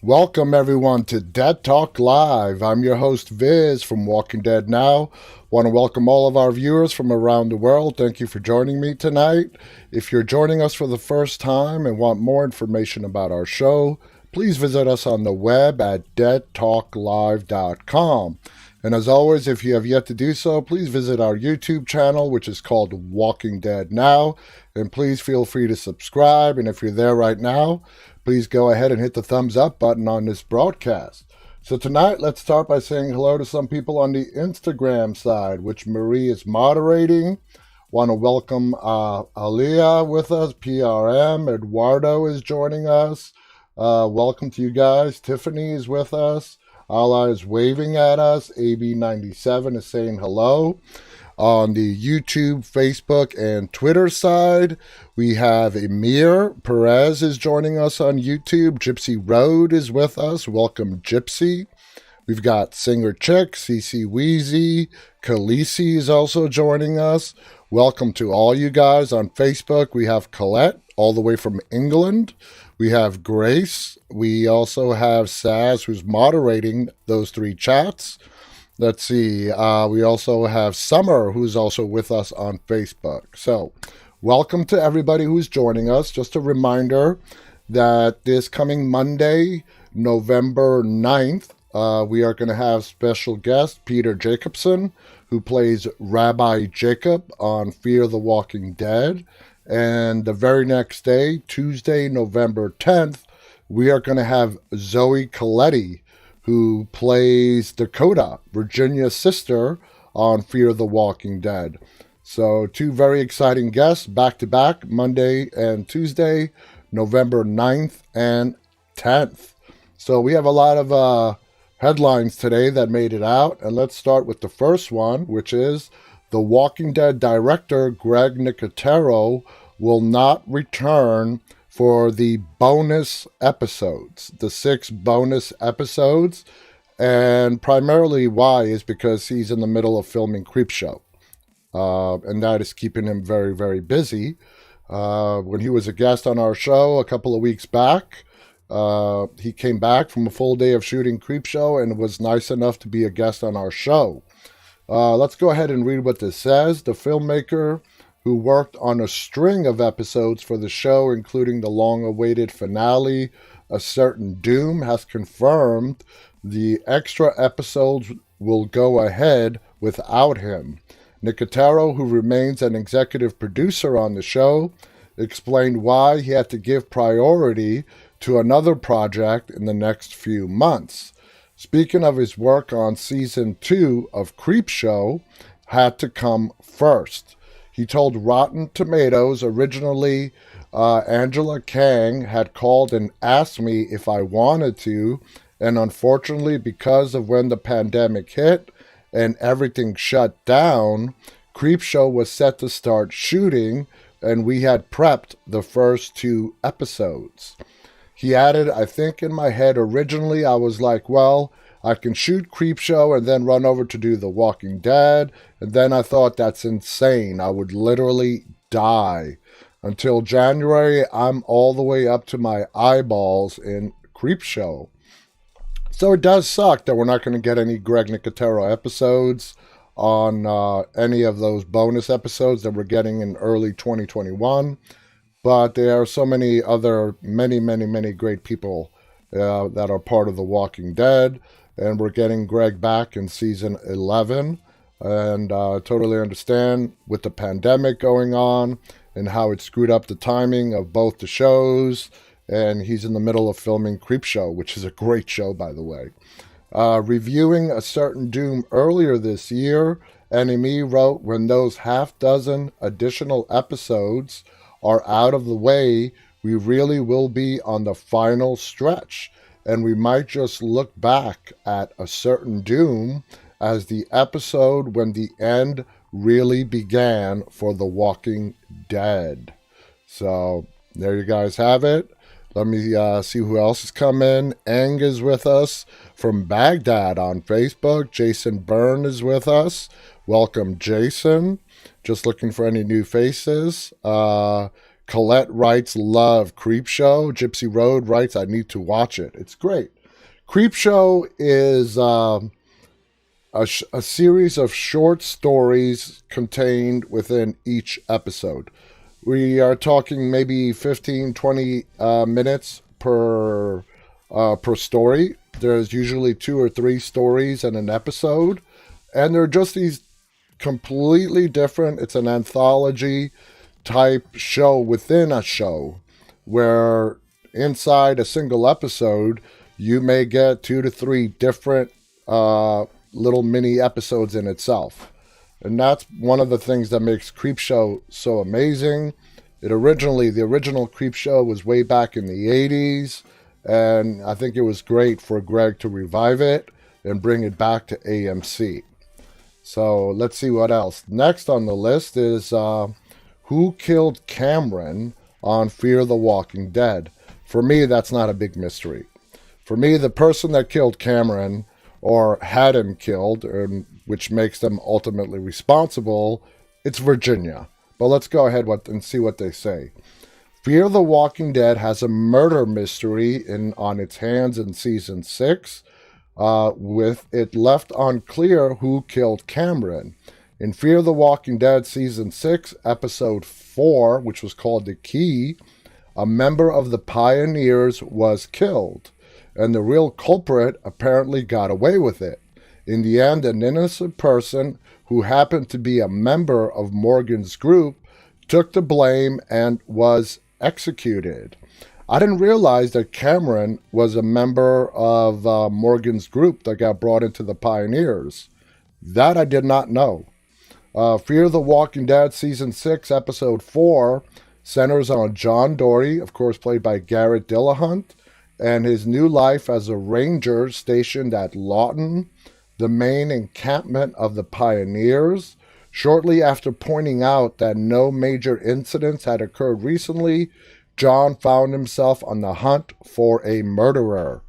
Welcome everyone to Dead Talk Live. I'm your host Viz from Walking Dead Now. Want to welcome all of our viewers from around the world. Thank you for joining me tonight. If you're joining us for the first time and want more information about our show, please visit us on the web at deadtalklive.com. And as always, if you have yet to do so, please visit our YouTube channel, which is called Walking Dead Now. And please feel free to subscribe. And if you're there right now, please go ahead and hit the thumbs up button on this broadcast. So tonight, let's start by saying hello to some people on the Instagram side, which Marie is moderating. Want to welcome Aliyah with us, PRM. Eduardo is joining us. Welcome to you guys. Tiffany is with us. Allah is waving at us. AB97 is saying hello. On the YouTube, Facebook, and Twitter side, we have Emir Perez is joining us on YouTube. Gypsy Road is with us. Welcome, Gypsy. We've got Singer Chick, CC Wheezy. Khaleesi is also joining us. Welcome to all you guys on Facebook. We have Colette, all the way from England. We have Grace. We also have Saz, who's moderating those three chats. Let's see. We also have Summer, who's also with us on Facebook. So, welcome to everybody who's joining us. Just a reminder that this coming Monday, November 9th, we are going to have special guest Peter Jacobson, who plays Rabbi Jacob on Fear the Walking Dead. And the very next day, Tuesday, November 10th, we are going to have Zoe Coletti, who plays Dakota, Virginia's sister, on Fear the Walking Dead. So two very exciting guests, back-to-back, Monday and Tuesday, November 9th and 10th. So we have a lot of headlines today that made it out. And let's start with the first one, which is The Walking Dead director Greg Nicotero will not return for the bonus episodes, the 6 bonus episodes. And primarily why is because he's in the middle of filming Creepshow. And that is keeping him very, very busy. When he was a guest on our show a couple of weeks back, he came back from a full day of shooting Creepshow and was nice enough to be a guest on our show. Let's go ahead and read what this says. The filmmaker, who worked on a string of episodes for the show, including the long-awaited finale, A Certain Doom, has confirmed the extra episodes will go ahead without him. Nicotero, who remains an executive producer on the show, explained why he had to give priority to another project in the next few months. Speaking of his work on Season 2 of Creepshow, had to come first. He told Rotten Tomatoes originally Angela Kang had called and asked me if I wanted to, and unfortunately because of when the pandemic hit and everything shut down, Creepshow was set to start shooting and we had prepped the first 2 episodes. He added, I think in my head originally I was like, well, I can shoot Creepshow and then run over to do The Walking Dead. And then I thought that's insane. I would literally die. Until January, I'm all the way up to my eyeballs in Creepshow. So it does suck that we're not going to get any Greg Nicotero episodes on any of those bonus episodes that we're getting in early 2021. But there are so many other, many great people that are part of The Walking Dead. And we're getting Greg back in season 11. And I totally understand with the pandemic going on and how it screwed up the timing of both the shows. And he's in the middle of filming Creepshow, which is a great show, by the way. Reviewing A Certain Doom earlier this year, NME wrote, when those half-dozen additional episodes are out of the way, we really will be on the final stretch. And we might just look back at A Certain Doom as the episode when the end really began for The Walking Dead. So there you guys have it. Let me see who else has come in. Eng is with us from Baghdad on Facebook. Jason Byrne is with us. Welcome, Jason. Just looking for any new faces. Colette writes, love Creepshow. Gypsy Road writes, I need to watch it. It's great. Creepshow is a series of short stories contained within each episode. We are talking maybe 15, 20 minutes per story. There's usually 2 or 3 stories in an episode, and they're just these completely different. It's an anthology type show within a show, where inside a single episode you may get 2 to 3 different little mini episodes in itself. And that's one of the things that makes Creepshow so amazing. The original Creepshow was way back in the 80s, and I think it was great for Greg to revive it and bring it back to AMC. So let's see what else. Next on the list is Who Killed Cameron on Fear the Walking Dead. For me, that's not a big mystery. For me, the person that killed Cameron, or had him killed, which makes them ultimately responsible, it's Virginia. But let's go ahead and see what they say. Fear the Walking Dead has a murder mystery on its hands in season 6, with it left unclear who killed Cameron. In Fear the Walking Dead season 6, episode 4, which was called The Key, a member of the Pioneers was killed, and the real culprit apparently got away with it. In the end, an innocent person who happened to be a member of Morgan's group took the blame and was executed. I didn't realize that Cameron was a member of Morgan's group that got brought into the Pioneers. That I did not know. Fear the Walking Dead Season 6, Episode 4 centers on John Dory, of course played by Garrett Dillahunt, and his new life as a ranger stationed at Lawton, the main encampment of the Pioneers. Shortly after pointing out that no major incidents had occurred recently, John found himself on the hunt for a murderer.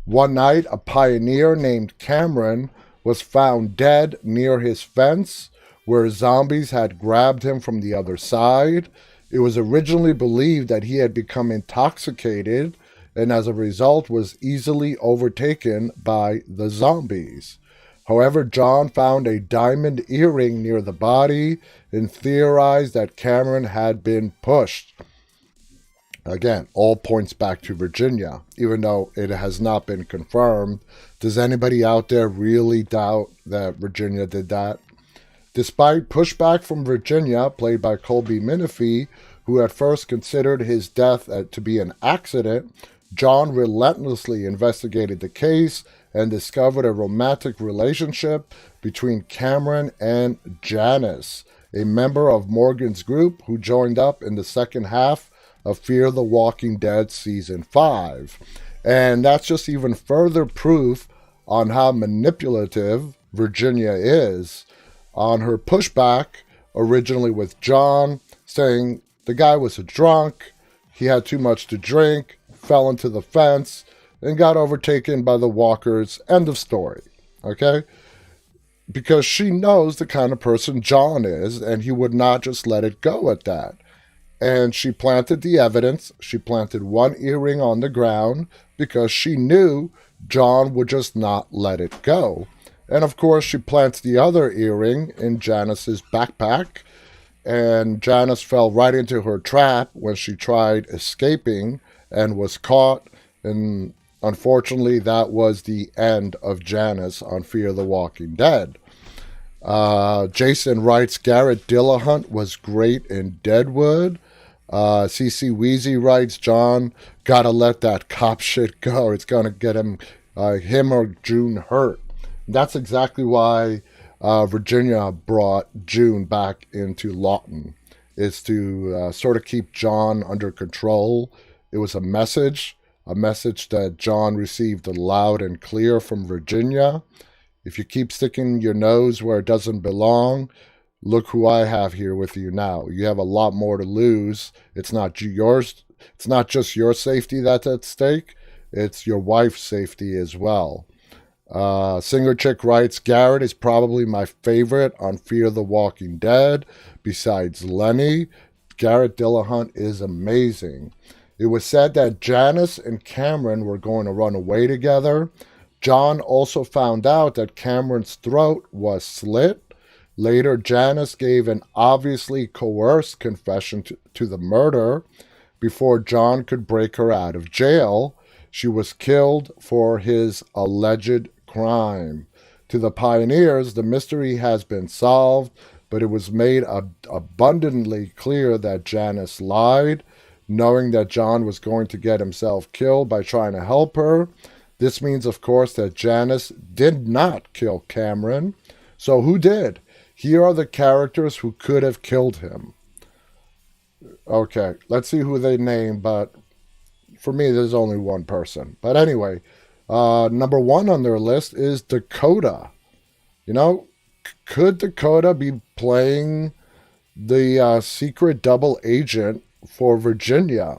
One night, a pioneer named Cameron was found dead near his fence, where zombies had grabbed him from the other side. It was originally believed that he had become intoxicated and as a result was easily overtaken by the zombies. However, John found a diamond earring near the body and theorized that Cameron had been pushed. Again, all points back to Virginia, even though it has not been confirmed. Does anybody out there really doubt that Virginia did that? Despite pushback from Virginia, played by Colby Minifie, who at first considered his death to be an accident, John relentlessly investigated the case and discovered a romantic relationship between Cameron and Janice, a member of Morgan's group who joined up in the second half of Fear the Walking Dead Season 5. And that's just even further proof on how manipulative Virginia is. On her pushback, originally with John, saying the guy was a drunk, he had too much to drink, fell into the fence, and got overtaken by the walkers. End of story. Okay? Because she knows the kind of person John is, and he would not just let it go at that. And she planted the evidence. She planted one earring on the ground because she knew John would just not let it go. And of course, she plants the other earring in Janice's backpack, and Janice fell right into her trap when she tried escaping and was caught. And unfortunately, that was the end of Janice on Fear the Walking Dead. Jason writes, Garrett Dillahunt was great in Deadwood. CC Wheezy writes, John, gotta let that cop shit go. It's gonna get him or June hurt. That's exactly why Virginia brought June back into Lawton, is to sort of keep John under control. It was a message that John received loud and clear from Virginia. If you keep sticking your nose where it doesn't belong, look who I have here with you now. You have a lot more to lose. It's not yours. It's not just your safety that's at stake. It's your wife's safety as well. Singer Chick writes, Garrett is probably my favorite on Fear the Walking Dead, besides Lenny. Garrett Dillahunt is amazing. It was said that Janice and Cameron were going to run away together. John also found out that Cameron's throat was slit. Later, Janice gave an obviously coerced confession to the murder. Before John could break her out of jail, she was killed for his alleged crime. To the pioneers, the mystery has been solved, but it was made abundantly clear that Janice lied, knowing that John was going to get himself killed by trying to help her. This means, of course, that Janice did not kill Cameron. So who did? Here are the characters who could have killed him. Okay, let's see who they name, but for me, there's only one person. But anyway, number one on their list is Dakota. You know, could Dakota be playing the secret double agent for Virginia?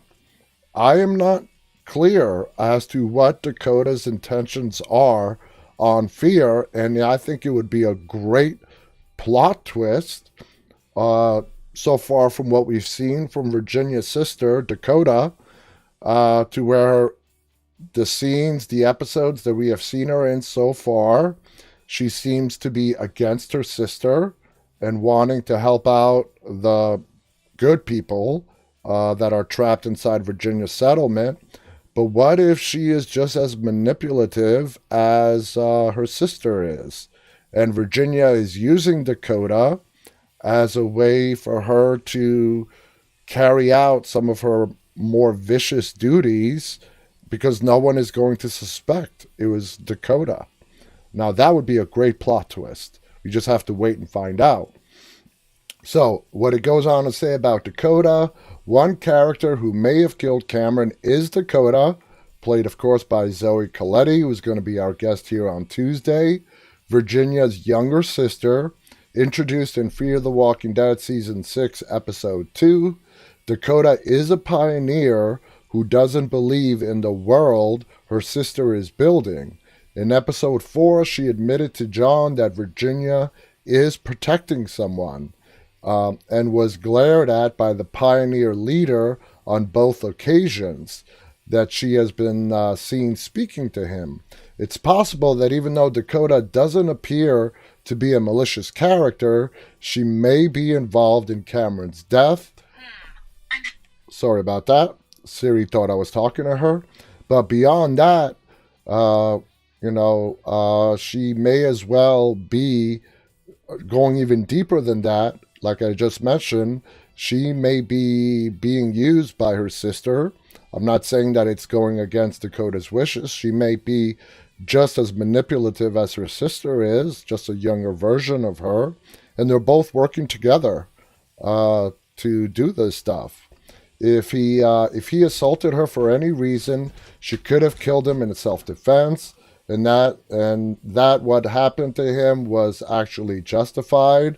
I am not clear as to what Dakota's intentions are on Fear, and I think it would be a great plot twist so far from what we've seen from Virginia's sister, Dakota, to where the episodes that we have seen her in so far, she seems to be against her sister and wanting to help out the good people that are trapped inside Virginia's settlement. But what if she is just as manipulative as her sister is? And Virginia is using Dakota as a way for her to carry out some of her more vicious duties because no one is going to suspect it was Dakota. Now, that would be a great plot twist. We just have to wait and find out. So, what it goes on to say about Dakota, one character who may have killed Cameron is Dakota, played, of course, by Zoe Colletti, who's going to be our guest here on Tuesday. Virginia's younger sister, introduced in Fear the Walking Dead Season 6, Episode 2. Dakota is a pioneer who doesn't believe in the world her sister is building. In Episode 4, she admitted to John that Virginia is protecting someone and was glared at by the pioneer leader on both occasions that she has been seen speaking to him. It's possible that even though Dakota doesn't appear to be a malicious character, she may be involved in Cameron's death. Sorry about that. Siri thought I was talking to her. But beyond that, she may as well be going even deeper than that. Like I just mentioned, she may be being used by her sister. I'm not saying that it's going against Dakota's wishes. She may be just as manipulative as her sister is, just a younger version of her. And they're both working together to do this stuff. If he assaulted her for any reason, she could have killed him in self-defense, and that what happened to him was actually justified.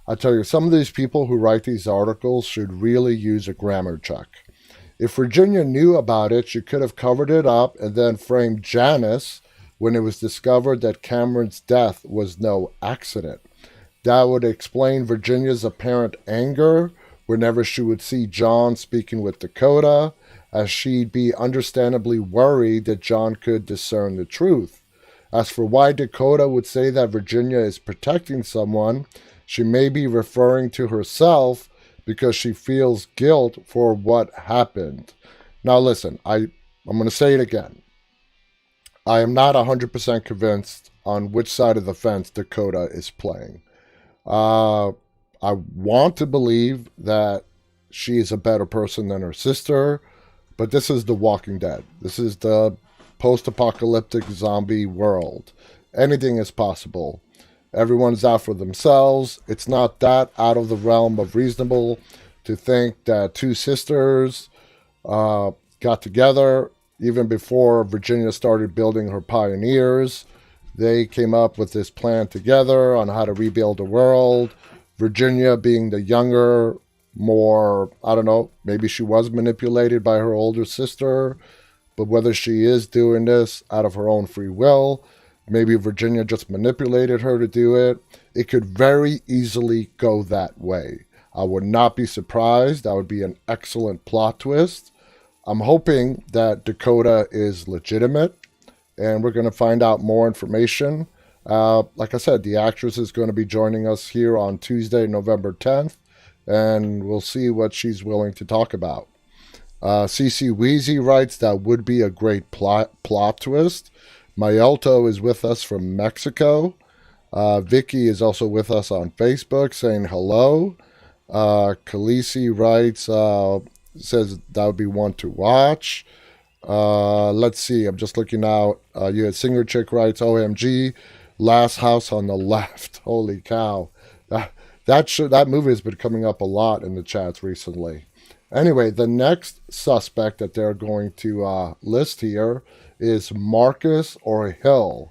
I tell you, some of these people who write these articles should really use a grammar check. If Virginia knew about it, she could have covered it up and then framed Janice when it was discovered that Cameron's death was no accident. That would explain Virginia's apparent anger whenever she would see John speaking with Dakota, as she'd be understandably worried that John could discern the truth. As for why Dakota would say that Virginia is protecting someone, she may be referring to herself because she feels guilt for what happened. Now listen, I'm going to say it again. I am not 100% convinced on which side of the fence Dakota is playing. I want to believe that she is a better person than her sister, but this is The Walking Dead. This is the post-apocalyptic zombie world. Anything is possible. Everyone's out for themselves. It's not that out of the realm of reasonable to think that two sisters got together even before Virginia started building her pioneers. They came up with this plan together on how to rebuild the world. Virginia being the younger, more, I don't know, maybe she was manipulated by her older sister, but whether she is doing this out of her own free will, maybe Virginia just manipulated her to do it. It could very easily go that way. I would not be surprised. That would be an excellent plot twist. I'm hoping that Dakota is legitimate, and we're going to find out more information. Like I said, the actress is going to be joining us here on Tuesday, November 10th, and we'll see what she's willing to talk about. CC Wheezy writes, that would be a great plot twist. Mayelto is with us from Mexico. Vicky is also with us on Facebook saying hello. Khaleesi writes, says that would be one to watch. Let's see, I'm just looking out. You had Singer Chick writes, OMG, Last House on the Left. Holy cow. That movie has been coming up a lot in the chats recently. Anyway, the next suspect that they're going to list here is Marcus or Hill.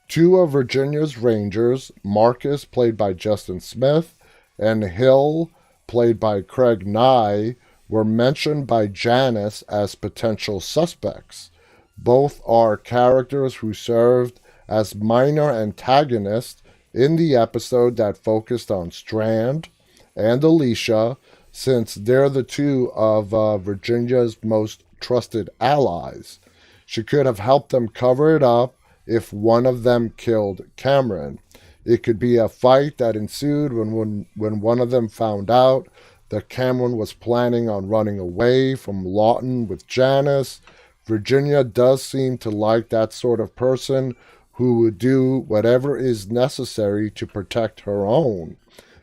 Two of Virginia's Rangers, Marcus, played by Justin Smith, and Hill, played by Craig Nye, were mentioned by Janice as potential suspects. Both are characters who served as minor antagonists in the episode that focused on Strand and Alicia, since they're the two of Virginia's most trusted allies. She could have helped them cover it up if one of them killed Cameron. It could be a fight that ensued when one of them found out that Cameron was planning on running away from Lawton with Janice. Virginia does seem to like that sort of person who would do whatever is necessary to protect her own,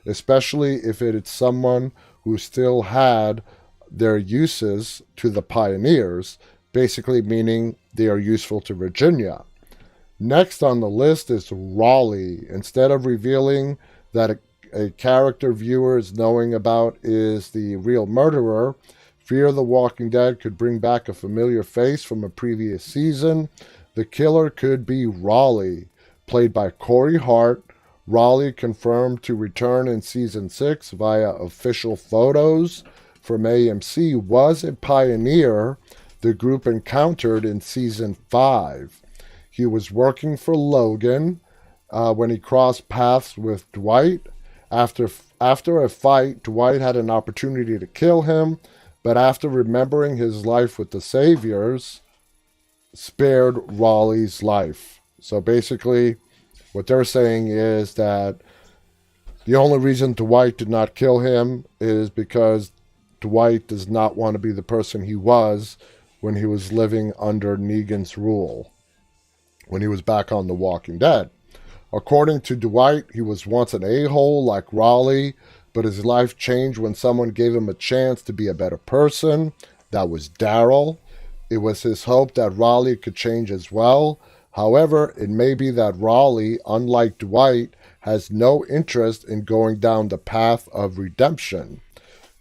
especially if it is someone who still had their uses to the pioneers, basically meaning they are useful to Virginia. Next on the list is Raleigh. Instead of revealing that a character viewers knowing about is the real murderer, Fear the Walking Dead could bring back a familiar face from a previous season. The killer could be Raleigh, played by Corey Hart. Raleigh confirmed to return in Season 6 via official photos from AMC, was a pioneer the group encountered in Season 5. He was working for Logan when he crossed paths with Dwight. After a fight, Dwight had an opportunity to kill him, but after remembering his life with the Saviors, spared Raleigh's life. So basically, what they're saying is that the only reason Dwight did not kill him is because Dwight does not want to be the person he was when he was living under Negan's rule, when he was back on The Walking Dead. According to Dwight, he was once an a-hole like Raleigh, but his life changed when someone gave him a chance to be a better person. That was Daryl. It was his hope that Raleigh could change as well. However, it may be that Raleigh, unlike Dwight, has no interest in going down the path of redemption.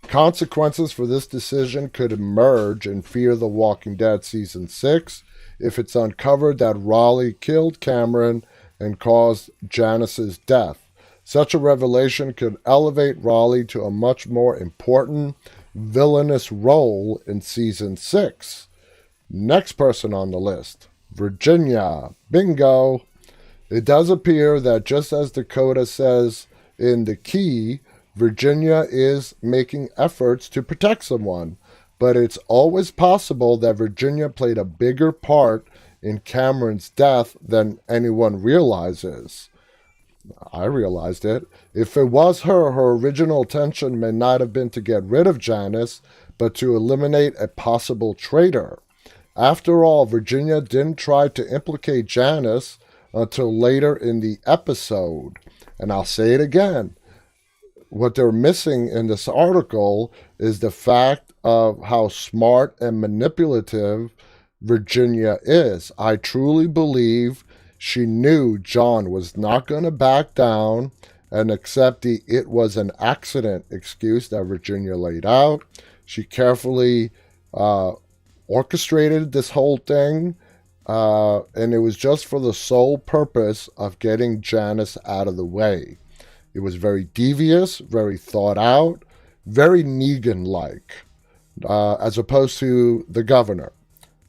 Consequences for this decision could emerge in Fear the Walking Dead Season 6 if it's uncovered that Raleigh killed Cameron and caused Janice's death. Such a revelation could elevate Raleigh to a much more important villainous role in Season 6. Next person on the list, Virginia. Bingo! It does appear that just as Dakota says in The Key, Virginia is making efforts to protect someone, but it's always possible that Virginia played a bigger part in Cameron's death than anyone realizes. I realized it. If it was her original intention may not have been to get rid of Janice, but to eliminate a possible traitor. After all, Virginia didn't try to implicate Janice until later in the episode. And I'll say it again. What they're missing in this article is the fact of how smart and manipulative Virginia is. I truly believe she knew John was not going to back down and accept the "it was an accident" excuse that Virginia laid out. She carefully orchestrated this whole thing, and it was just for the sole purpose of getting Janice out of the way. It was very devious, very thought out, very Negan-like, as opposed to the governor,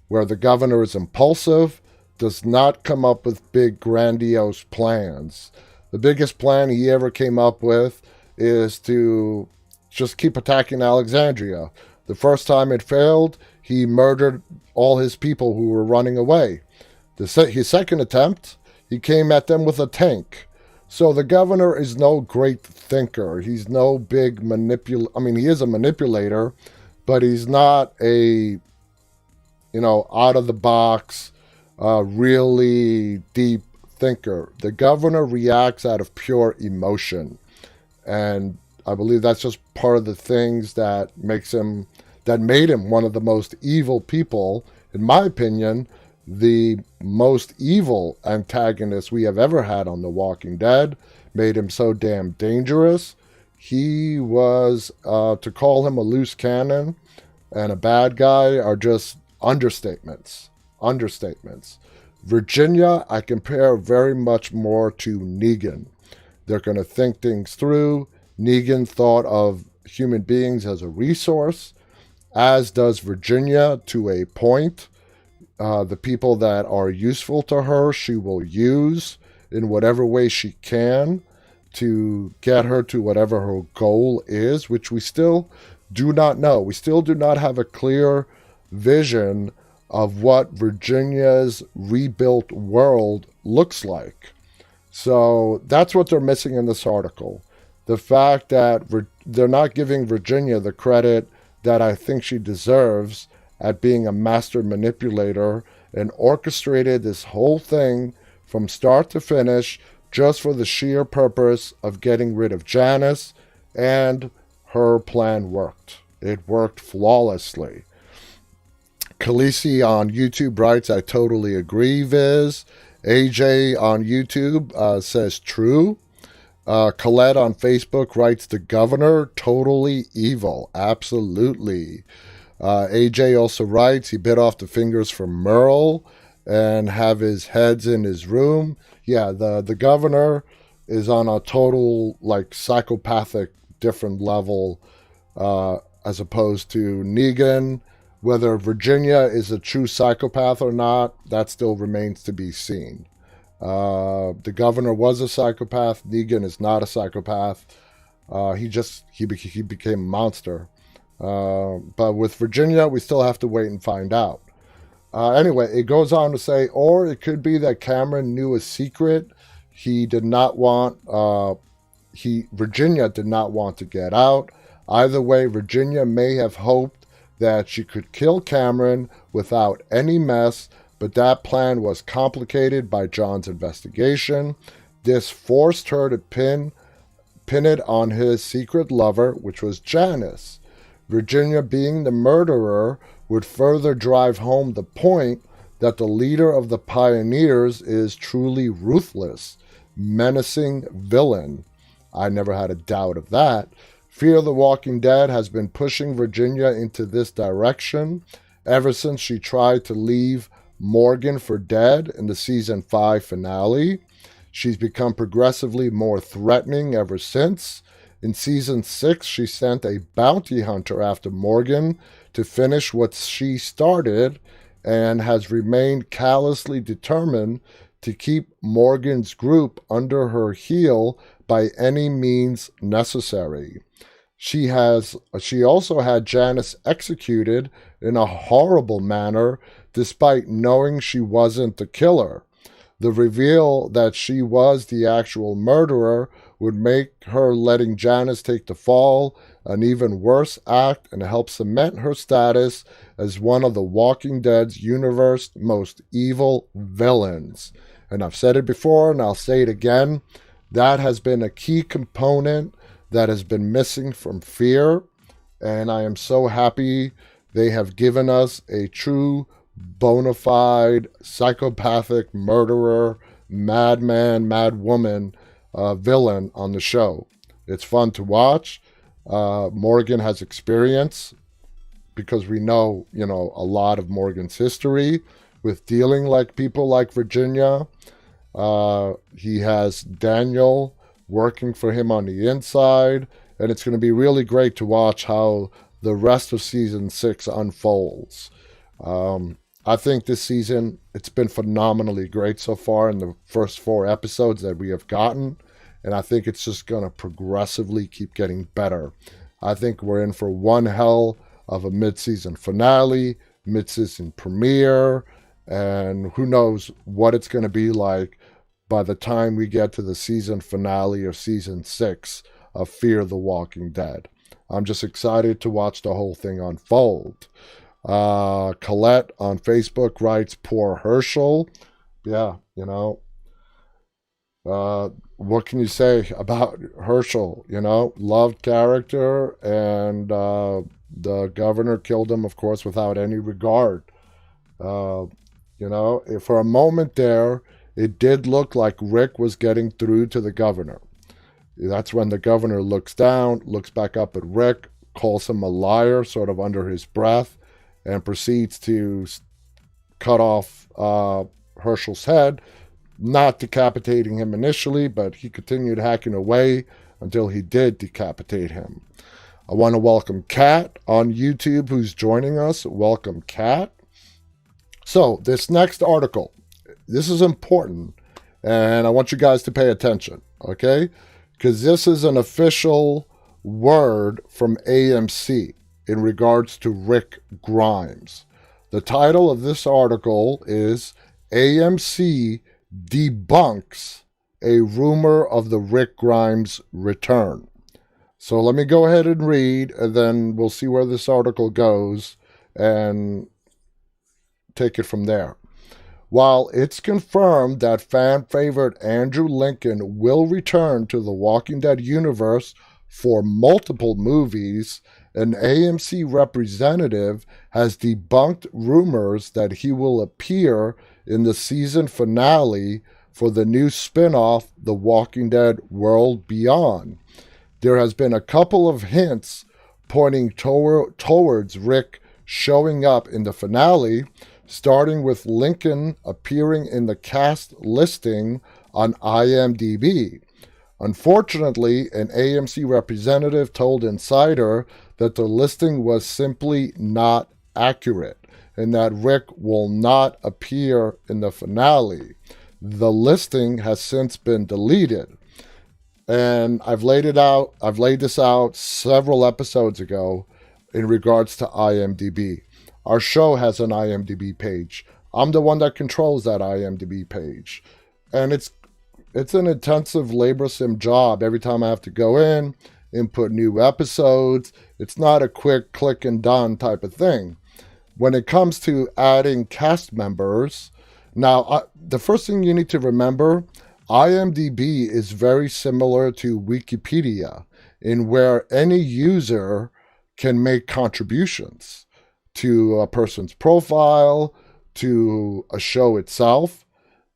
where the governor is impulsive, does not come up with big, grandiose plans. The biggest plan he ever came up with is to just keep attacking Alexandria. The first time it failed, he murdered all his people who were running away. His second attempt, he came at them with a tank. So the governor is no great thinker. He's no big manipulator. I mean, he is a manipulator, but he's not a, out of the box, really deep thinker. The governor reacts out of pure emotion. And I believe that's just part of the things that made him one of the most evil people, in my opinion, the most evil antagonist we have ever had on The Walking Dead, made him so damn dangerous. He was, to call him a loose cannon and a bad guy are just understatements. Virginia, I compare very much more to Negan. They're going to think things through. Negan thought of human beings as a resource, as does Virginia to a point. The people that are useful to her, she will use in whatever way she can to get her to whatever her goal is, which we still do not know. We still do not have a clear vision of what Virginia's rebuilt world looks like. So that's what they're missing in this article. The fact that they're not giving Virginia the credit that I think she deserves at being a master manipulator and orchestrated this whole thing from start to finish just for the sheer purpose of getting rid of Janice, and her plan worked. It worked flawlessly. Khaleesi on YouTube writes, I totally agree, Viz. AJ on YouTube says true. Colette on Facebook writes, the governor, totally evil. Absolutely. AJ also writes, he bit off the fingers from Merle and have his heads in his room. Yeah, the governor is on a total, psychopathic different level as opposed to Negan. Whether Virginia is a true psychopath or not, that still remains to be seen. The governor was a psychopath. Negan is not a psychopath. He became a monster. But with Virginia, we still have to wait and find out. Anyway, it goes on to say, or it could be that Cameron knew a secret he did not want. Virginia did not want to get out. Either way, Virginia may have hoped that she could kill Cameron without any mess, but that plan was complicated by John's investigation. This forced her to pin it on his secret lover, which was Janice. Virginia being the murderer would further drive home the point that the leader of the pioneers is truly ruthless, menacing villain. I never had a doubt of that. Fear the Walking Dead has been pushing Virginia into this direction ever since she tried to leave Morgan for dead in the season 5 finale. She's become progressively more threatening ever since. In season 6, she sent a bounty hunter after Morgan to finish what she started and has remained callously determined to keep Morgan's group under her heel by any means necessary. She also had Janice executed in a horrible manner despite knowing she wasn't the killer. The reveal that she was the actual murderer would make her letting Janice take the fall an even worse act and help cement her status as one of the Walking Dead's universe's most evil villains. And I've said it before and I'll say it again, that has been a key component that has been missing from Fear, and I am so happy they have given us a true bona fide psychopathic murderer, madman, madwoman villain on the show. It's fun to watch. Morgan has experience because we know, a lot of Morgan's history with dealing like people like Virginia. He has Daniel working for him on the inside, and it's going to be really great to watch how the rest of season 6 unfolds. I think this season, it's been phenomenally great so far in the first 4 episodes that we have gotten, and I think it's just going to progressively keep getting better I think we're in for one hell of a mid-season finale, mid-season premiere, and who knows what it's going to be like by the time we get to the season finale of season 6 of Fear the Walking Dead. I'm just excited to watch the whole thing unfold. Colette on Facebook writes, poor Herschel. Yeah, what can you say about Herschel? Loved character, and the governor killed him, of course, without any regard. For a moment there, it did look like Rick was getting through to the governor. That's when the governor looks down, looks back up at Rick, calls him a liar, sort of under his breath, and proceeds to cut off Herschel's head, not decapitating him initially, but he continued hacking away until he did decapitate him. I want to welcome Kat on YouTube, who's joining us. Welcome, Kat. So this next article, this is important, and I want you guys to pay attention, okay? Because this is an official word from AMC in regards to Rick Grimes. The title of this article is AMC Debunks a Rumor of the Rick Grimes Return. So let me go ahead and read, and then we'll see where this article goes and take it from there. While it's confirmed that fan favorite Andrew Lincoln will return to the Walking Dead universe for multiple movies, an AMC representative has debunked rumors that he will appear in the season finale for the new spin-off, The Walking Dead World Beyond. There has been a couple of hints pointing towards Rick showing up in the finale, starting with Lincoln appearing in the cast listing on IMDb. Unfortunately, an AMC representative told Insider that the listing was simply not accurate and that Rick will not appear in the finale. The listing has since been deleted. And I've laid this out several episodes ago in regards to IMDb. Our show has an IMDb page. I'm the one that controls that IMDb page. And it's an intensive, laborsome job every time I have to go in, input new episodes. It's not a quick click and done type of thing. When it comes to adding cast members, now the first thing you need to remember, IMDb is very similar to Wikipedia, in where any user can make contributions to a person's profile, to a show itself.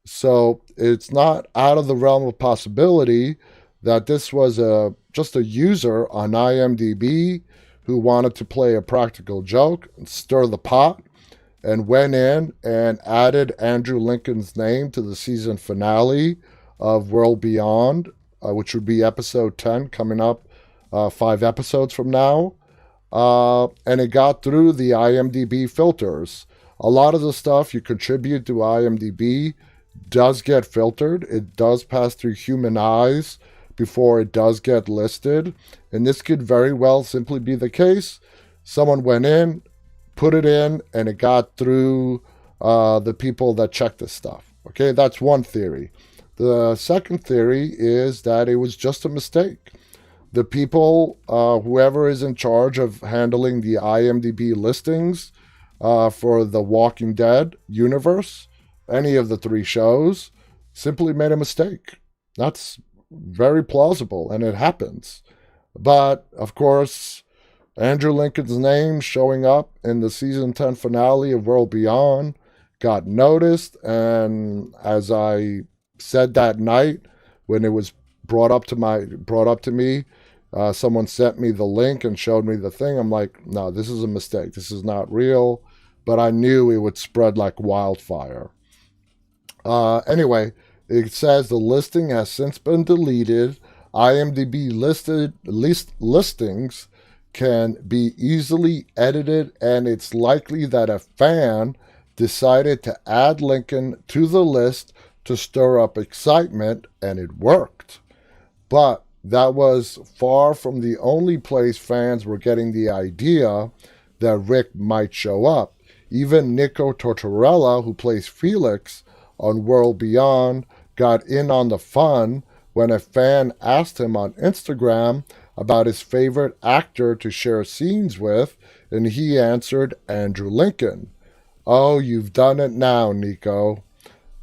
So it's not out of the realm of possibility that this was just a user on IMDb who wanted to play a practical joke and stir the pot, and went in and added Andrew Lincoln's name to the season finale of World Beyond, which would be episode 10 coming up 5 episodes from now. And it got through the IMDb filters. A lot of the stuff you contribute to IMDb does get filtered. It does pass through human eyes before it does get listed. And this could very well simply be the case. Someone went in, put it in, and it got through the people that check this stuff. Okay, that's one theory. The second theory is that it was just a mistake. The people, whoever is in charge of handling the IMDb listings for the Walking Dead universe, any of the 3 shows, simply made a mistake. That's very plausible, and it happens. But, of course, Andrew Lincoln's name showing up in the season 10 finale of World Beyond got noticed, and as I said that night when it was brought up to me, someone sent me the link and showed me the thing. I'm like, no, this is a mistake. This is not real. But I knew it would spread like wildfire. Anyway, it says the listing has since been deleted. IMDb listings can be easily edited, and it's likely that a fan decided to add Lincoln to the list to stir up excitement, and it worked. But That was far from the only place fans were getting the idea that Rick might show up. Even Nicotero, who plays Felix on World Beyond, got in on the fun when a fan asked him on Instagram about his favorite actor to share scenes with, and he answered Andrew Lincoln. Oh, you've done it now, Nico.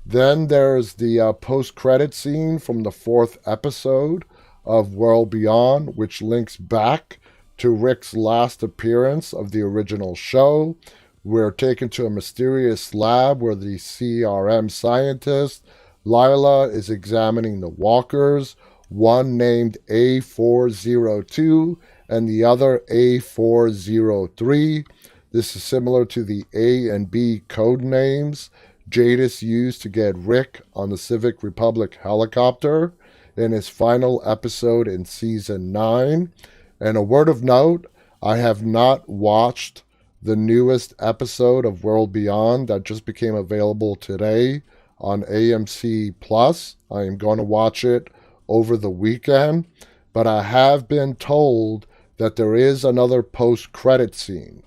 Then there's the post-credit scene from the fourth episode of World Beyond, which links back to Rick's last appearance of the original show. We're taken to a mysterious lab where the CRM scientist, Lila, is examining the walkers, one named A402 and the other A403. This is similar to the A and B code names Jadis used to get Rick on the Civic Republic helicopter in his final episode in Season 9. And a word of note, I have not watched the newest episode of World Beyond that just became available today on AMC Plus. I am going to watch it over the weekend, but I have been told that there is another post-credit scene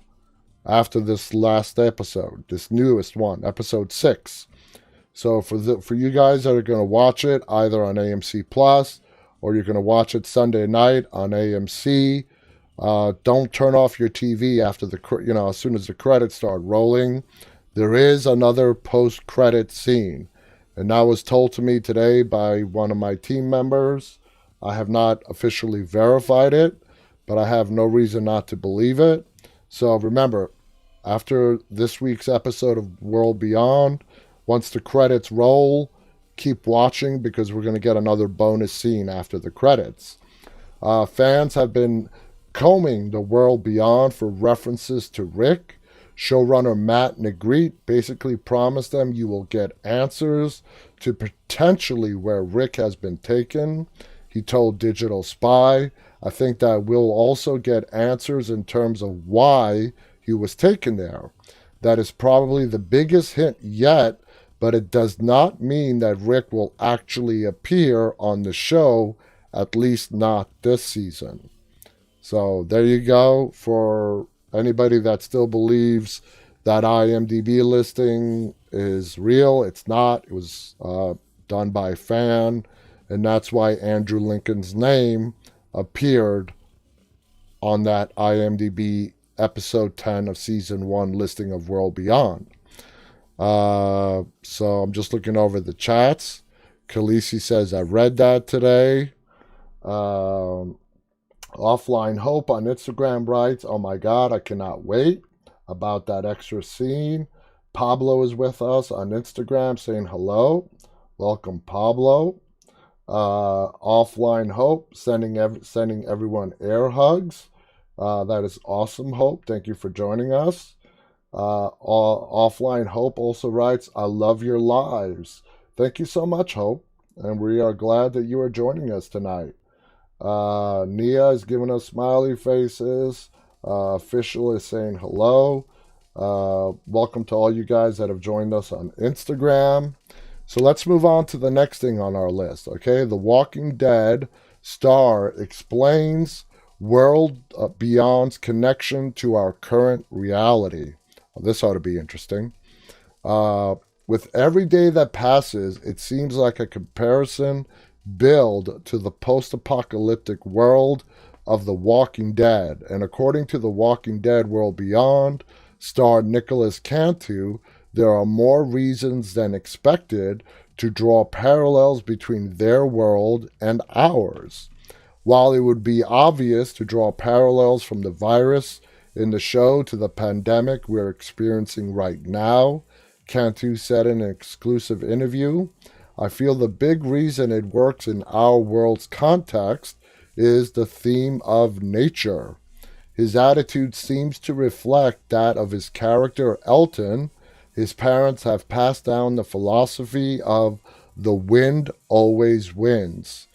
after this last episode, this newest one, episode 6. So for you guys that are going to watch it either on AMC Plus or you're going to watch it Sunday night on AMC, don't turn off your TV after as soon as the credits start rolling. There is another post-credit scene, and that was told to me today by one of my team members. I have not officially verified it, but I have no reason not to believe it. So remember, after this week's episode of World Beyond, once the credits roll, keep watching because we're going to get another bonus scene after the credits. Fans have been combing the World Beyond for references to Rick. Showrunner Matt Negrete basically promised them you will get answers to potentially where Rick has been taken. He told Digital Spy, I think that we'll also get answers in terms of why he was taken there. That is probably the biggest hint yet, but it does not mean that Rick will actually appear on the show, at least not this season. So there you go. For anybody that still believes that IMDb listing is real, it's not. It was done by a fan, and that's why Andrew Lincoln's name appeared on that IMDb episode 10 of season 1 listing of World Beyond. So I'm just looking over the chats. Khaleesi says, I read that today. Offline Hope on Instagram writes, oh my God, I cannot wait about that extra scene. Pablo is with us on Instagram saying hello. Welcome, Pablo. Offline Hope sending everyone air hugs. That is awesome, Hope. Thank you for joining us. Offline Hope also writes, I love your lives. Thank you so much, Hope. And we are glad that you are joining us tonight. Nia is giving us smiley faces. Official is saying hello. Welcome to all you guys that have joined us on Instagram. So let's move on to the next thing on our list, okay? The Walking Dead star explains World Beyond's connection to our current reality. Well, this ought to be interesting. With every day that passes, it seems like a comparison build to the post-apocalyptic world of The Walking Dead. And according to The Walking Dead World Beyond star Nicholas Cantu, there are more reasons than expected to draw parallels between their world and ours. While it would be obvious to draw parallels from the virus in the show to the pandemic we're experiencing right now, Cantu said in an exclusive interview, I feel the big reason it works in our world's context is the theme of nature. His attitude seems to reflect that of his character Elton. His parents have passed down the philosophy of the wind always wins.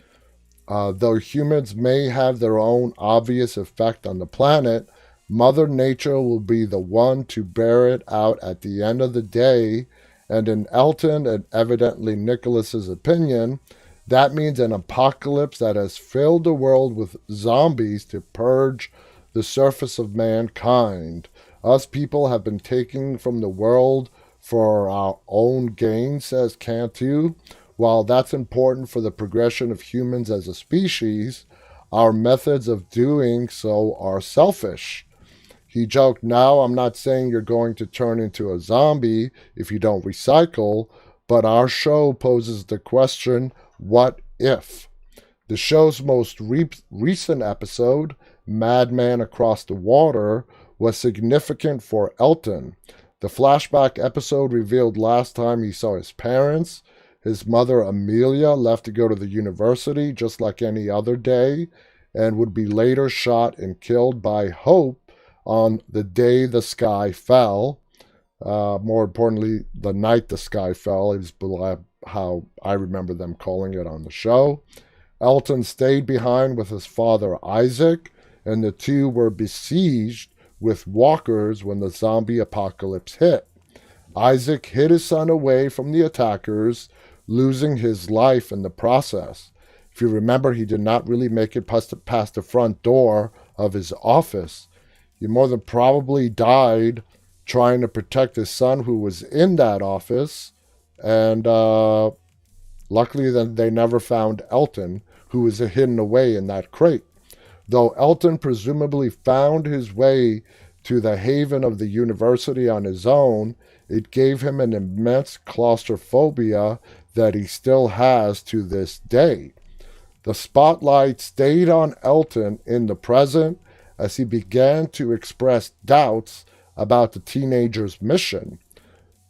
Though humans may have their own obvious effect on the planet, Mother Nature will be the one to bear it out at the end of the day, and in Elton and evidently Nicholas's opinion, That means an apocalypse that has filled the world with zombies to purge the surface of mankind. Us people have been taken from the world for our own gain, says Cantu. While that's important for the progression of humans as a species, our methods of doing so are selfish. He joked, now I'm not saying you're going to turn into a zombie if you don't recycle, but our show poses the question, what if? The show's most recent episode, Madman Across the Water, was significant for Elton. The flashback episode revealed last time he saw his parents. His mother, Amelia, left to go to the university just like any other day and would be later shot and killed by Hope on the day the sky fell. More importantly, the night the sky fell is how I remember them calling it on the show. Elton stayed behind with his father Isaac, and the two were besieged with walkers when the zombie apocalypse hit. Isaac hid his son away from the attackers, losing his life in the process. If you remember, he did not really make it past the front door of his office. He more than probably died trying to protect his son who was in that office. And luckily they never found Elton, who was hidden away in that crate. Though Elton presumably found his way to the haven of the university on his own, it gave him an immense claustrophobia that he still has to this day. The spotlight stayed on Elton in the present as he began to express doubts about the teenager's mission.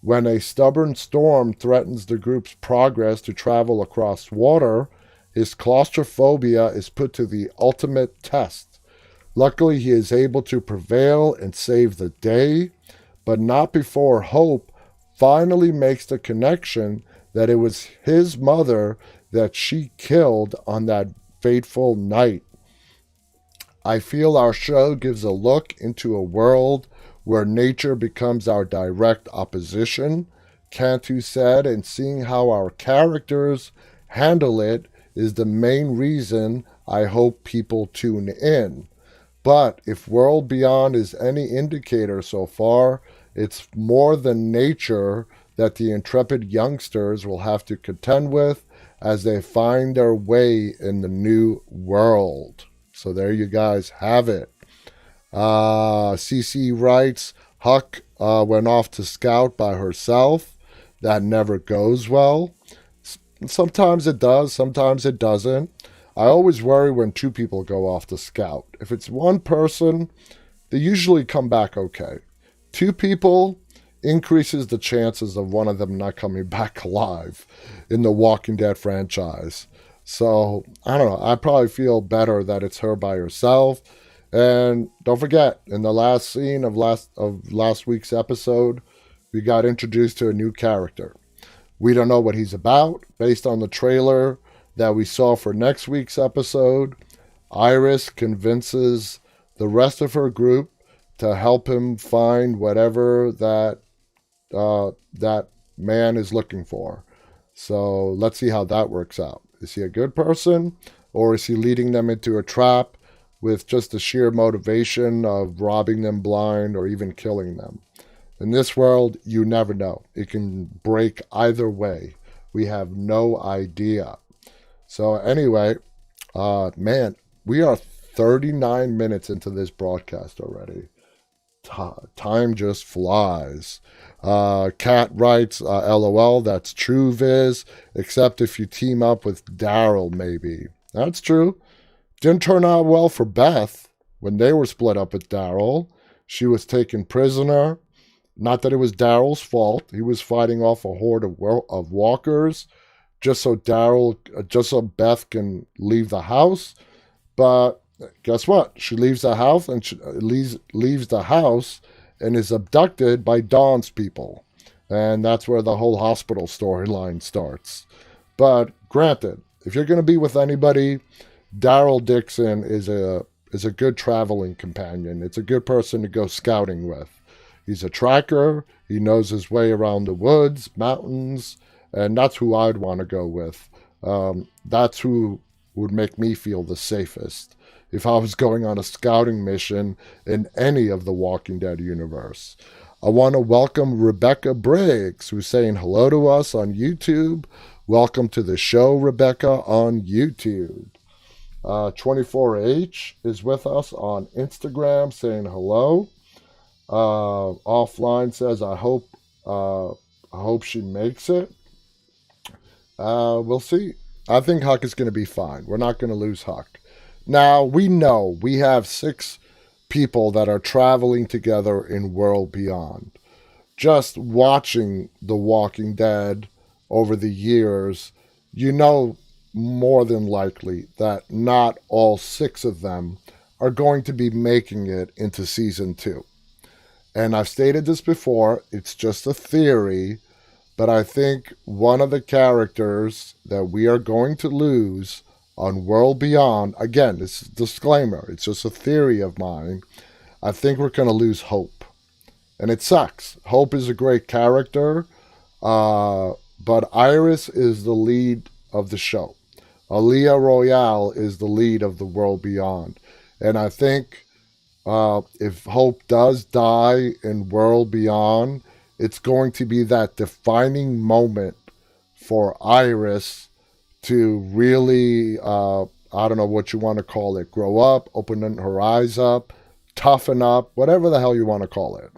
When a stubborn storm threatens the group's progress to travel across water, his claustrophobia is put to the ultimate test. Luckily, he is able to prevail and save the day, but not before Hope finally makes the connection that it was his mother that she killed on that fateful night. I feel our show gives a look into a world where nature becomes our direct opposition, Cantu said, and seeing how our characters handle it is the main reason I hope people tune in. But if World Beyond is any indicator so far, it's more than nature that the intrepid youngsters will have to contend with as they find their way in the new world. So there you guys have it. CC writes, Huck went off to scout by herself. That never goes well. Sometimes it does, sometimes it doesn't. I always worry when two people go off to scout. If it's one person, they usually come back okay. Two people increases the chances of one of them not coming back alive in the Walking Dead franchise. So, I don't know. I probably feel better that it's her by herself. And don't forget, in the last scene of last week's episode, we got introduced to a new character. We don't know what he's about. Based on the trailer that we saw for next week's episode, Iris convinces the rest of her group to help him find whatever that man is looking for. So let's see how that works out. Is he a good person, or is he leading them into a trap with just the sheer motivation of robbing them blind or even killing them? In this world, you never know. It can break either way. We have no idea. So anyway, man, we are 39 minutes into this broadcast already. Time just flies. Kat writes, LOL, that's true, Viz, except if you team up with Daryl, maybe. That's true. Didn't turn out well for Beth when they were split up with Daryl. She was taken prisoner. Not that it was Daryl's fault. He was fighting off a horde of walkers just so Beth can leave the house. But guess what? She leaves the house and leaves the house and is abducted by Dawn's people. And that's where the whole hospital storyline starts. But granted, if you're going to be with anybody, Daryl Dixon is a good traveling companion. It's a good person to go scouting with. He's a tracker. He knows his way around the woods, mountains, and that's who I'd want to go with. That's who would make me feel the safest if I was going on a scouting mission in any of the Walking Dead universe. I want to welcome Rebecca Briggs, who's saying hello to us on YouTube. Welcome to the show, Rebecca, on YouTube. 24H is with us on Instagram saying hello. Offline says, I hope she makes it. We'll see. I think Huck is going to be fine. We're not going to lose Huck. Now, we know we have 6 people that are traveling together in World Beyond. Just watching The Walking Dead over the years, you know more than likely that not all 6 of them are going to be making it into season 2. And I've stated this before, it's just a theory, but I think one of the characters that we are going to lose on World Beyond, again, this is a disclaimer, it's just a theory of mine, I think we're going to lose Hope. And it sucks. Hope is a great character, but Iris is the lead of the show. Aaliyah Royale is the lead of the World Beyond. And I think if Hope does die in World Beyond, it's going to be that defining moment for Iris to really, I don't know what you want to call it, grow up, open her eyes up, toughen up, whatever the hell you want to call it.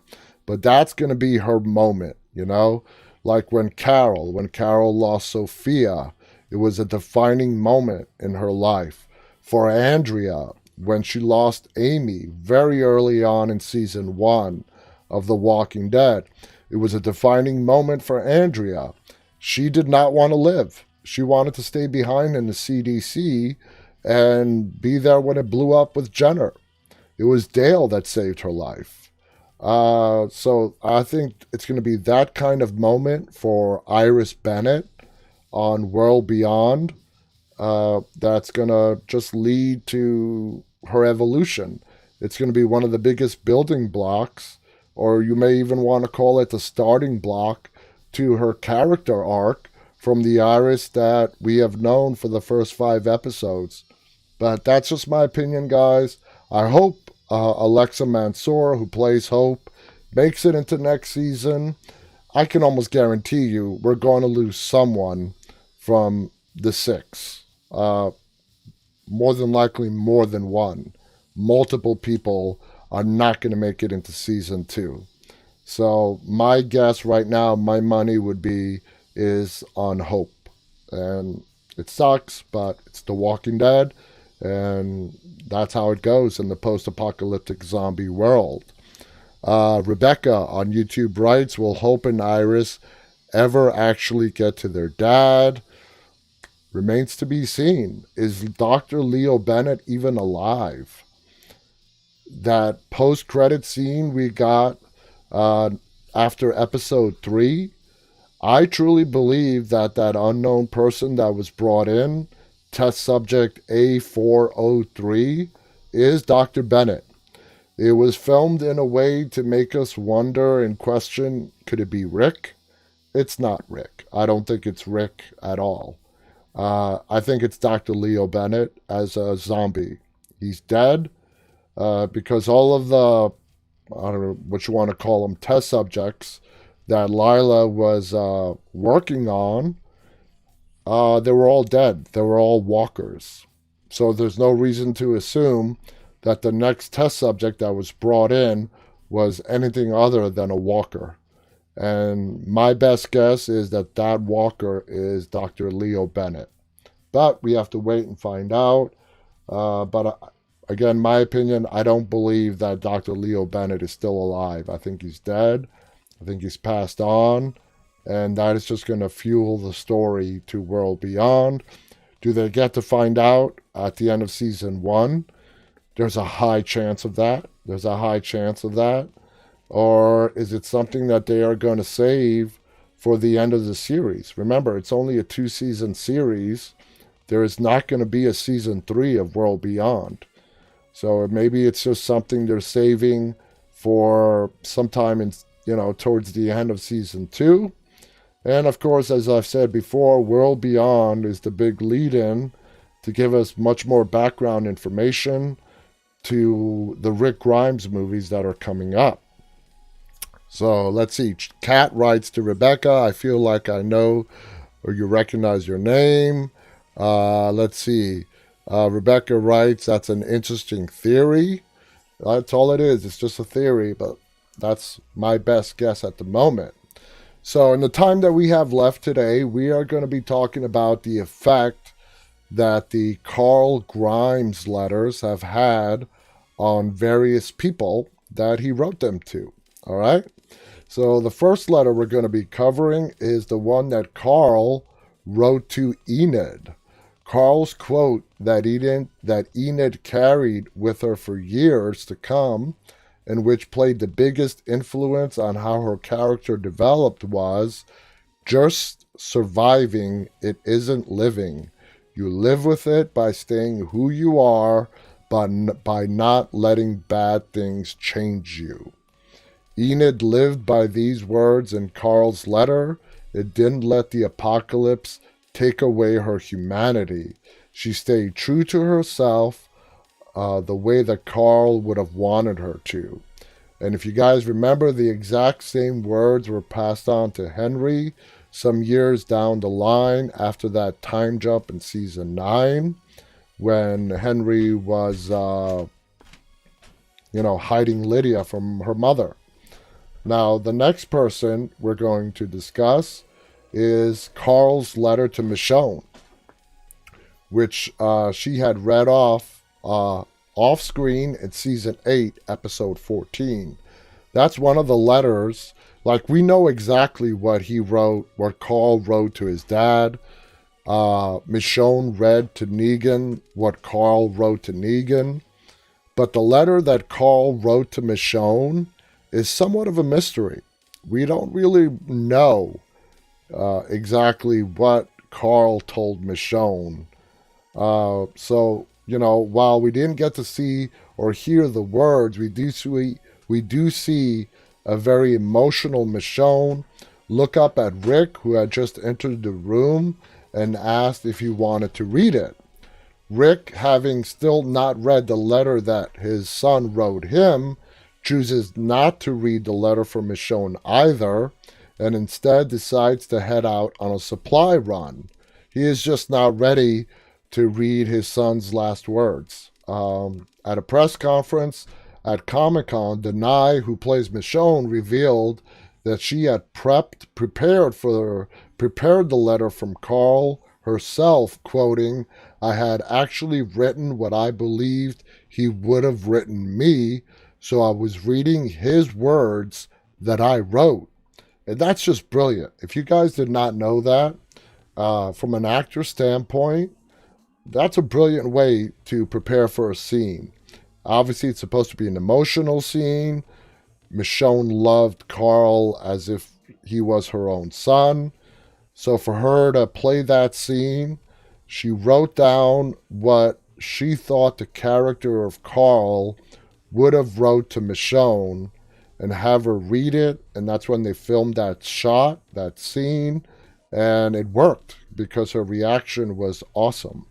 But that's going to be her moment, you know? Like when Carol lost Sophia, it was a defining moment in her life. For Andrea, when she lost Amy very early on in season 1 of The Walking Dead, it was a defining moment for Andrea. She did not want to live. She wanted to stay behind in the CDC and be there when it blew up with Jenner. It was Dale that saved her life. So I think it's going to be that kind of moment for Iris Bennett on World Beyond. That's going to just lead to her evolution. It's going to be one of the biggest building blocks, or you may even want to call it the starting block to her character arc from the Iris that we have known for the first 5 episodes. But that's just my opinion, guys. I hope Alexa Mansour, who plays Hope, makes it into next season. I can almost guarantee you we're going to lose someone from the 6. More than likely more than one. Multiple people are not going to make it into season 2. So my guess right now, my money would be is on Hope. And it sucks, but it's The Walking Dead, and that's how it goes in the post-apocalyptic zombie world. Rebecca on YouTube writes, will Hope and Iris ever actually get to their dad? Remains to be seen. Is Dr. Leo Bennett even alive? That post-credit scene we got after episode 3, I truly believe that that unknown person that was brought in, test subject A403, is Dr. Bennett. It was filmed in a way to make us wonder and question, could it be Rick? It's not Rick. I don't think it's Rick at all. I think it's Dr. Leo Bennett as a zombie. He's dead because all of the, I don't know what you want to call them, test subjects that Lila was working on, they were all dead. They were all walkers. So there's no reason to assume that the next test subject that was brought in was anything other than a walker. And my best guess is that that walker is Dr. Leo Bennett. But we have to wait and find out. Again, my opinion, I don't believe that Dr. Leo Bennett is still alive. I think he's dead. I think he's passed on. And that is just going to fuel the story to World Beyond. Do they get to find out at the end of season 1? There's a high chance of that. There's a high chance of that. Or is it something that they are going to save for the end of the series? Remember, it's only a 2-season series. There is not going to be a season 3 of World Beyond. So maybe it's just something they're saving for sometime in, towards the end of season 2. And of course, as I've said before, World Beyond is the big lead-in to give us much more background information to the Rick Grimes movies that are coming up. So let's see. Kat writes to Rebecca, I feel like I know or you recognize your name. Let's see. Rebecca writes, that's an interesting theory. That's all it is. It's just a theory, but that's my best guess at the moment. So, in the time that we have left today, we are going to be talking about the effect that the Carl Grimes letters have had on various people that he wrote them to. All right? So, the first letter we're going to be covering is the one that Carl wrote to Enid. Carl's quote that Enid carried with her for years to come, and which played the biggest influence on how her character developed, was, just surviving, it isn't living. You live with it by staying who you are, but by not letting bad things change you. Enid lived by these words in Carl's letter. It didn't let the apocalypse take away her humanity. She stayed true to herself, the way that Carl would have wanted her to. And if you guys remember, the exact same words were passed on to Henry some years down the line after that time jump in season 9, when Henry was, hiding Lydia from her mother. Now, the next person we're going to discuss is Carl's letter to Michonne, which she had read off screen in season 8, episode 14. That's one of the letters. Like, we know exactly what he wrote, what Carl wrote to his dad. Michonne read to Negan what Carl wrote to Negan. But the letter that Carl wrote to Michonne is somewhat of a mystery. We don't really know exactly what Carl told Michonne. So, while we didn't get to see or hear the words, we do see a very emotional Michonne look up at Rick, who had just entered the room, and asked if he wanted to read it. Rick, having still not read the letter that his son wrote him, chooses not to read the letter from Michonne either, and instead decides to head out on a supply run. He is just not ready to read his son's last words. At a press conference at Comic-Con, Denai, who plays Michonne, revealed that she had prepared the letter from Carl herself, quoting, I had actually written what I believed he would have written me, so I was reading his words that I wrote. And that's just brilliant. If you guys did not know that, from an actor standpoint, that's a brilliant way to prepare for a scene. Obviously, it's supposed to be an emotional scene. Michonne loved Carl as if he was her own son. So for her to play that scene, she wrote down what she thought the character of Carl would have wrote to Michonne, and have her read it. And that's when they filmed that shot, that scene. And it worked because her reaction was awesome.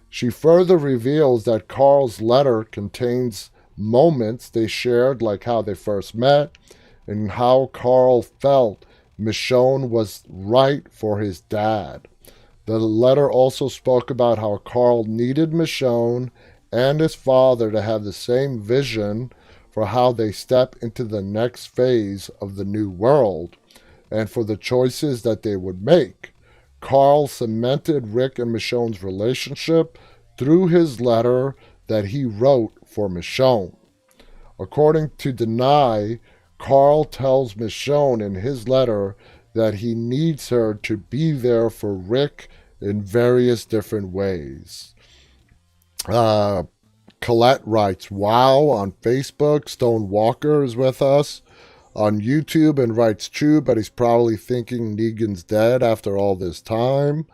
She further reveals that Carl's letter contains moments they shared, like how they first met and how Carl felt Michonne was right for his dad. The letter also spoke about how Carl needed Michonne and his father to have the same vision for how they step into the next phase of the new world and for the choices that they would make. Carl cemented Rick and Michonne's relationship through his letter that he wrote for Michonne. According to Denai, Carl tells Michonne in his letter that he needs her to be there for Rick in various different ways. Colette writes, wow, on Facebook. Stone Walker is with us on YouTube and writes, true, but he's probably thinking Negan's dead after all this time.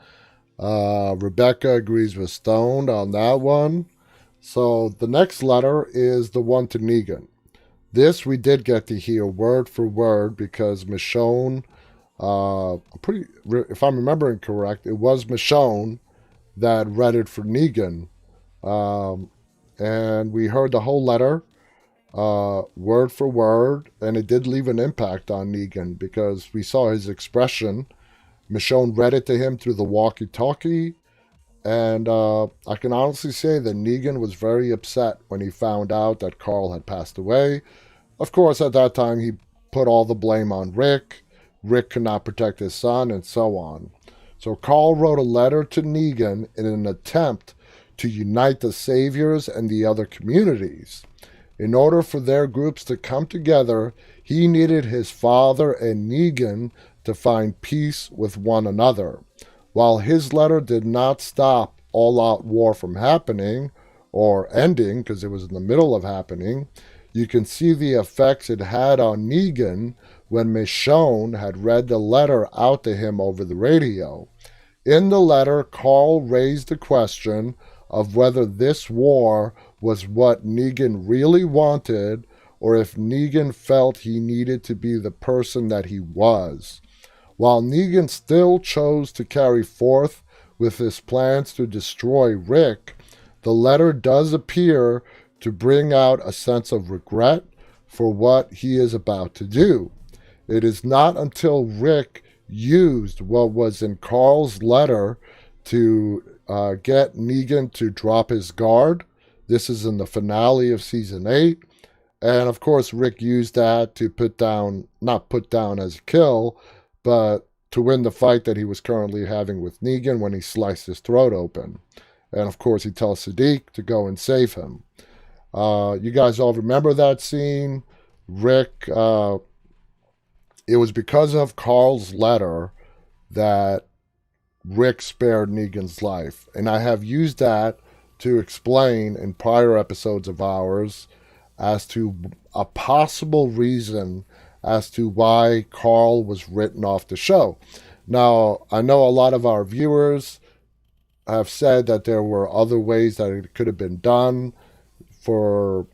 Rebecca agrees with Stone on that one. So the next letter is the one to Negan. This we did get to hear word for word because Michonne If I'm remembering correct, it was Michonne that read it for Negan. Um, and we heard the whole letter, word for word, and it did leave an impact on Negan because we saw his expression. Michonne read it to him through the walkie-talkie, and I can honestly say that Negan was very upset when he found out that Carl had passed away. Of course, at that time, he put all the blame on Rick. Rick could not protect his son, and so on. So Carl wrote a letter to Negan in an attempt to unite the Saviors and the other communities. In order for their groups to come together, he needed his father and Negan to find peace with one another. While his letter did not stop all-out war from happening, or ending, because it was in the middle of happening, you can see the effects it had on Negan when Michonne had read the letter out to him over the radio. In the letter, Carl raised the question of whether this war was what Negan really wanted, or if Negan felt he needed to be the person that he was. While Negan still chose to carry forth with his plans to destroy Rick, the letter does appear to bring out a sense of regret for what he is about to do. It is not until Rick used what was in Carl's letter to get Negan to drop his guard. This is in the finale of season 8. And of course, Rick used that to not put down as a kill, but to win the fight that he was currently having with Negan when he sliced his throat open. And of course, he tells Sadiq to go and save him. You guys all remember that scene. Rick, it was because of Carl's letter that Rick spared Negan's life. And I have used that to explain in prior episodes of ours as to a possible reason as to why Carl was written off the show. Now, I know a lot of our viewers have said that there were other ways that it could have been done to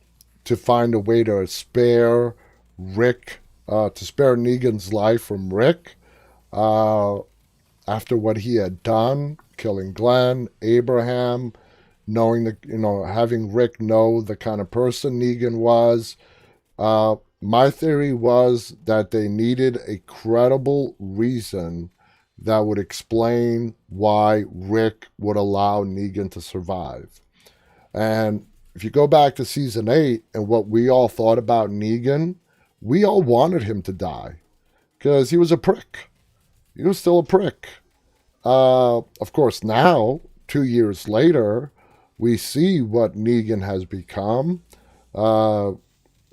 find a way to spare Rick, to spare Negan's life from Rick after what he had done, killing Glenn, Abraham, having Rick know the kind of person Negan was. My theory was that they needed a credible reason that would explain why Rick would allow Negan to survive. And if you go back to season 8 and what we all thought about Negan, we all wanted him to die because he was a prick. He was still a prick. Of course, now, 2 years later, we see what Negan has become.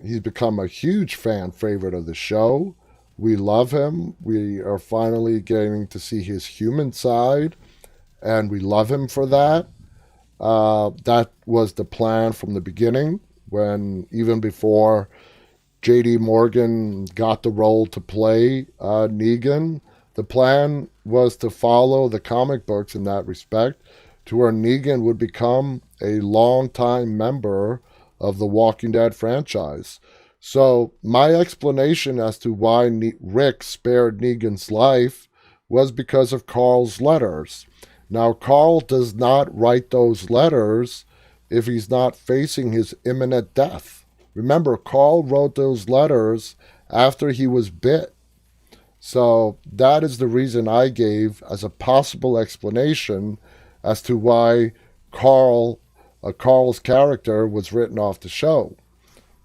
He's become a huge fan favorite of the show. We love him. We are finally getting to see his human side, and we love him for that. That was the plan from the beginning, when even before J.D. Morgan got the role to play Negan. The plan was to follow the comic books in that respect, to where Negan would become a longtime member of the Walking Dead franchise. So my explanation as to why Rick spared Negan's life was because of Carl's letters. Now, Carl does not write those letters if he's not facing his imminent death. Remember, Carl wrote those letters after he was bit. So that is the reason I gave as a possible explanation as to why Carl's character was written off the show.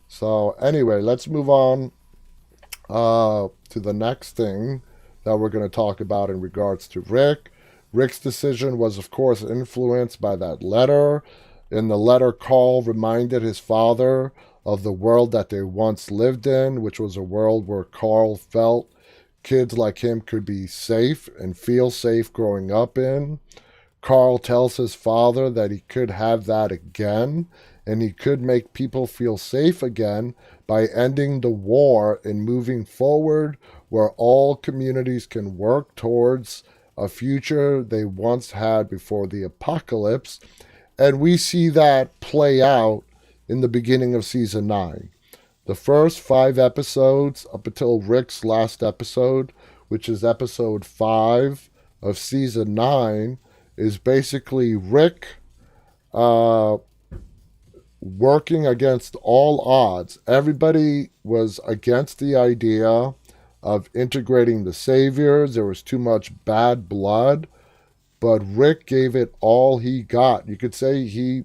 So anyway, let's move on to the next thing that we're going to talk about in regards to Rick. Rick's decision was, of course, influenced by that letter. In the letter, Carl reminded his father of the world that they once lived in, which was a world where Carl felt kids like him could be safe and feel safe growing up in. Carl tells his father that he could have that again, and he could make people feel safe again by ending the war and moving forward where all communities can work towards a future they once had before the apocalypse. And we see that play out in the beginning of season 9. The first 5 episodes, up until Rick's last episode, which is episode 5 of season 9, is basically Rick working against all odds. Everybody was against the idea of integrating the saviors. There was too much bad blood, but Rick gave it all he got. You could say he,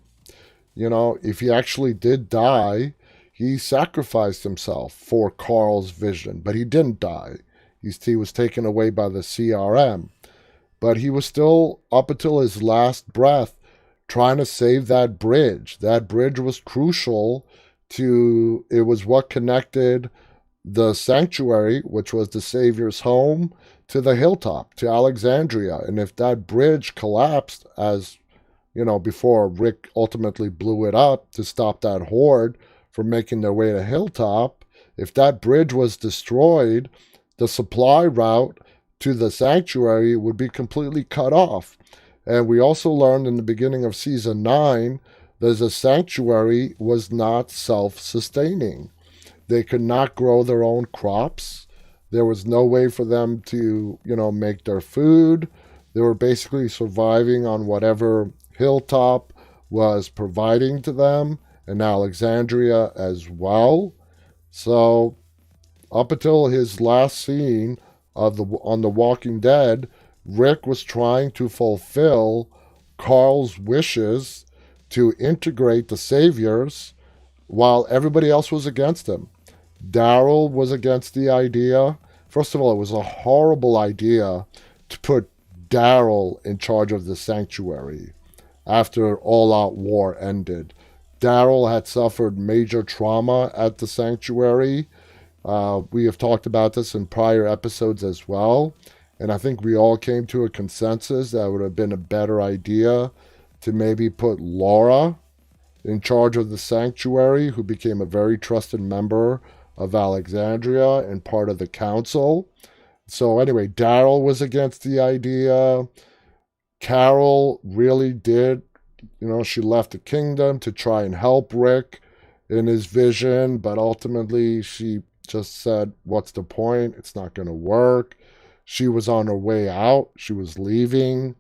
if he actually did die, he sacrificed himself for Carl's vision, but he didn't die. He was taken away by the CRM. But he was still, up until his last breath, trying to save that bridge. That bridge was crucial it was what connected the sanctuary, which was the Savior's home, to the hilltop, to Alexandria. And if that bridge collapsed, as, before Rick ultimately blew it up to stop that horde from making their way to Hilltop, if that bridge was destroyed, the supply route to the sanctuary would be completely cut off. And we also learned in the beginning of season 9 that the sanctuary was not self-sustaining. They could not grow their own crops. There was no way for them to, make their food. They were basically surviving on whatever Hilltop was providing to them, and Alexandria as well. So up until his last scene on The Walking Dead, Rick was trying to fulfill Carl's wishes to integrate the saviors while everybody else was against him. Daryl was against the idea. First of all, it was a horrible idea to put Daryl in charge of the sanctuary after all-out war ended. Daryl had suffered major trauma at the sanctuary. We have talked about this in prior episodes as well. And I think we all came to a consensus that it would have been a better idea to maybe put Laura in charge of the sanctuary, who became a very trusted member of Alexandria and part of the council. So anyway, Daryl was against the idea. Carol really did, she left the kingdom to try and help Rick in his vision, but ultimately she just said, what's the point? It's not going to work. She was on her way out. She was leaving.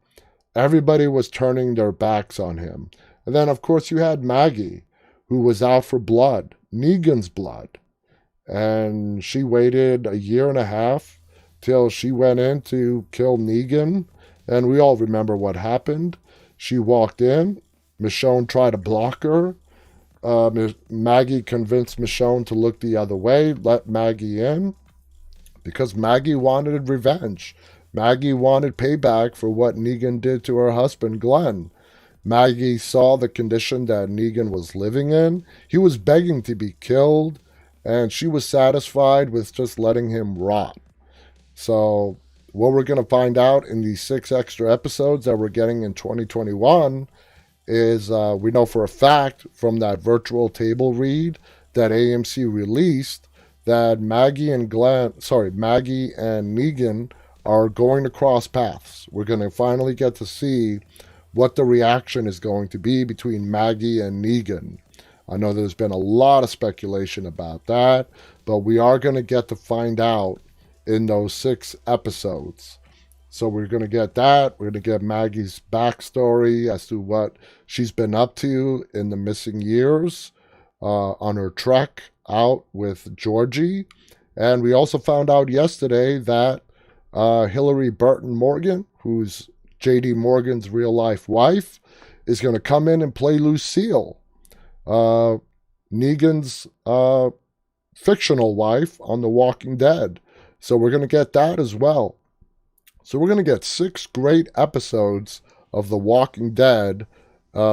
Everybody was turning their backs on him. And then, of course, you had Maggie, who was out for blood, Negan's blood. And she waited a year and a half till she went in to kill Negan. And we all remember what happened. She walked in. Michonne tried to block her. Maggie convinced Michonne to look the other way, let Maggie in, because Maggie wanted revenge. Maggie wanted payback for what Negan did to her husband, Glenn. Maggie saw the condition that Negan was living in. He was begging to be killed, and she was satisfied with just letting him rot. So what we're going to find out in these 6 extra episodes that we're getting in 2021 is we know for a fact from that virtual table read that AMC released that Maggie and Negan are going to cross paths. We're going to finally get to see what the reaction is going to be between Maggie and Negan. I know there's been a lot of speculation about that, but we are going to get to find out in those 6 episodes. So we're going to get that. We're going to get Maggie's backstory as to what she's been up to in the missing years on her trek out with Georgie. And we also found out yesterday that Hillary Burton Morgan, who's J.D. Morgan's real-life wife, is going to come in and play Lucille, Negan's fictional wife on The Walking Dead. So we're going to get that as well. So we're going to get 6 great episodes of The Walking Dead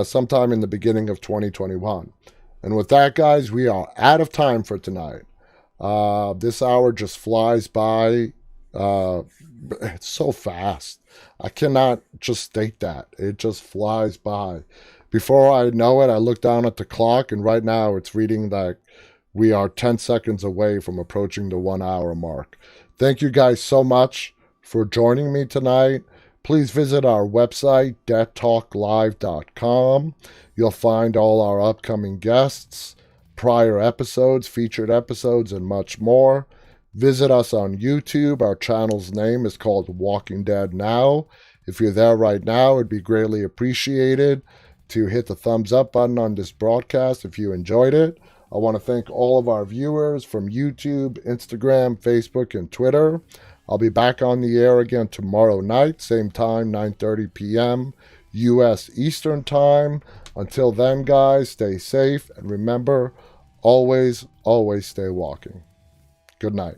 sometime in the beginning of 2021. And with that, guys, we are out of time for tonight. This hour just flies by. It's so fast. I cannot just state that. It just flies by. Before I know it, I look down at the clock, and right now it's reading that we are 10 seconds away from approaching the 1 hour mark. Thank you guys so much for joining me tonight. Please visit our website, deadtalklive.com. You'll find all our upcoming guests, prior episodes, featured episodes, and much more. Visit us on YouTube. Our channel's name is called Walking Dead Now. If you're there right now, it'd be greatly appreciated to hit the thumbs up button on this broadcast if you enjoyed it. I want to thank all of our viewers from YouTube, Instagram, Facebook, and Twitter. I'll be back on the air again tomorrow night, same time, 9:30 p.m. U.S. Eastern Time. Until then, guys, stay safe, and remember, always, always stay walking. Good night.